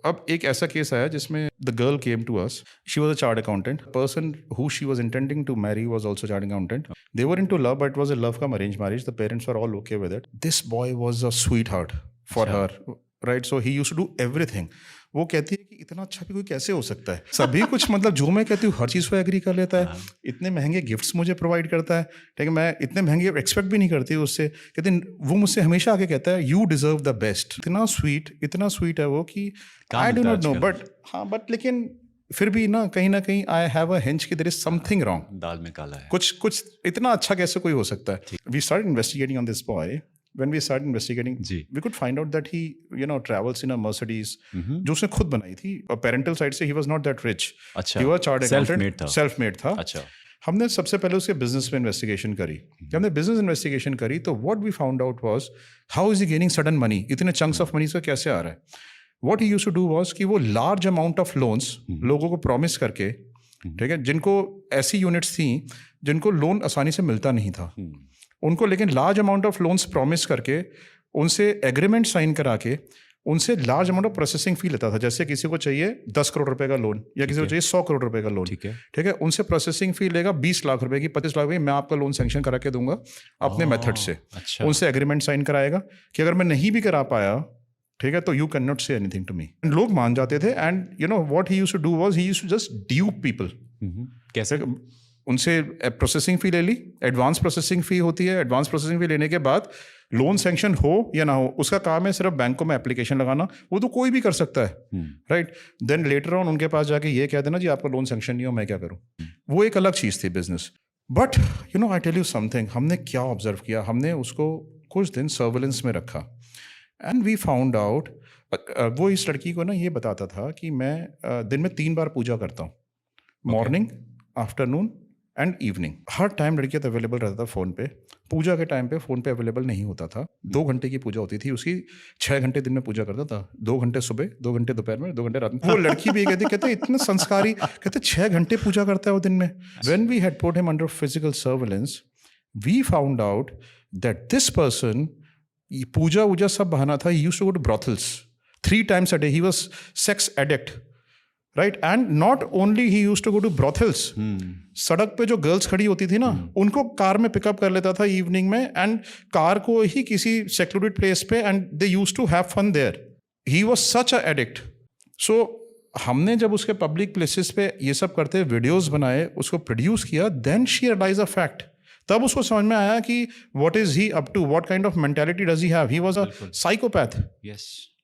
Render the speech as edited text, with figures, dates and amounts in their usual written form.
अब एक ऐसा केस आया जिसमें the girl came to us. She was a chartered accountant. Person who she was intending to marry was also chartered accountant. They were into love, but it was a love cum arranged marriage. The parents were all okay with it. This boy was a sweetheart for her, right? So he used to do everything. वो कहती है कि इतना अच्छा भी कोई कैसे हो सकता है, सभी कुछ मतलब जो मैं कहती हूँ हर चीज़ पे एग्री कर लेता है, इतने महंगे गिफ्ट्स मुझे प्रोवाइड करता है, ठीक है, मैं इतने महंगे एक्सपेक्ट भी नहीं करती उससे, कहते वो मुझसे हमेशा आके कहता है यू डिजर्व द बेस्ट. इतना स्वीट है वो कि I do not know, but हाँ, बट लेकिन फिर भी ना कहीं आई हैव अ हिंच कि देयर इज समथिंग रॉन्ग, दाल में काला है, कुछ इतना अच्छा कैसे कोई हो सकता है. We started investigating on this boy. When we started investigating, we could find out that he, travels in a Mercedes, जो उसने खुद बनाई थी. Parental side से he was not that rich. अच्छा. He was chartered accountant, self-made था. अच्छा. हमने सबसे पहले उसके बिजनेस में इन्वेस्टिगेशन करी. जब हमने बिजनेस इन्वेस्टिगेशन करी तो what we found out was how is he gaining sudden money? इतने chunks of money से कैसे आ रहा है? What he used to do was कि वो large amount of loans लोगों को प्रॉमिस करके, ठीक है, जिनको ऐसी यूनिट्स थी जिनको लोन आसानी से मिलता नहीं था, उनको लेकिन large amount of loans promise करके उनसे एग्रीमेंट साइन करा के उनसे large amount of processing fee लेता था. जैसे किसी को चाहिए 10 करोड़ रुपए का लोन या किसी को चाहिए 100 करोड़ रुपए का लोन, ठीक है, उनसे प्रोसेसिंग फी लेगा 20 लाख रुपए की, 25 लाख रुपए, मैं आपका लोन सैंक्शन करा के दूंगा अपने मेथड से. अच्छा. उनसे एग्रीमेंट साइन कराएगा कि अगर मैं नहीं भी करा पाया, ठीक है, तो you can not say anything to me. लोग मान जाते थे. And what he used to do was he used to just dupe people. कैसे? उनसे प्रोसेसिंग फ़ी ले ली. एडवांस प्रोसेसिंग फ़ी होती है. एडवांस प्रोसेसिंग फ़ी लेने के बाद लोन सैंक्शन हो या ना हो, उसका काम है सिर्फ बैंकों में एप्लीकेशन लगाना. वो तो कोई भी कर सकता है, राइट. देन लेटर ऑन उनके पास जाके ये कह देना जी आपका लोन सैंक्शन नहीं हो, मैं क्या करूँ. वो एक अलग चीज़ थी business. But I tell you something, हमने क्या ऑब्जर्व किया, हमने उसको कुछ दिन सर्वेलेंस में रखा. एंड वी फाउंड आउट, वो इस लड़की को ना ये बताता था कि मैं दिन में 3 बार पूजा करता हूँ, morning, afternoon and evening. Her time लड़कियां अवेलेबल रहता था फ़ोन पे. पूजा के टाइम पे फ़ोन पे अवेलेबल नहीं होता था. 2 घंटे की पूजा होती थी उसकी. 6 घंटे दिन में पूजा करता था. 2 घंटे सुबह, 2 घंटे दोपहर में, 2 घंटे रात में. वो लड़की भी कहते इतने संस्कारी, कहते 6 घंटे पूजा करता है वो दिन में. When we had put him under physical surveillance, we found out that this person, पूजा वूजा सब बहाना था. He used to go to brothels 3 times a day. He was sex addict. Right. And not only he used to go to brothels, सड़क पे जो girls खड़ी होती थी ना, उनको कार में पिकअप कर लेता था इवनिंग में, एंड कार को ही किसी सेक्लूडेड प्लेस पे, and they used to have fun there. He was such a addict. So हमने जब उसके पब्लिक प्लेसेस पे ये सब करते वीडियोस बनाए, उसको प्रोड्यूस किया, then she realise a fact. तब उसको समझ में आया कि what is he up to, what kind of mentality does he have. He was a psychopath. Yes.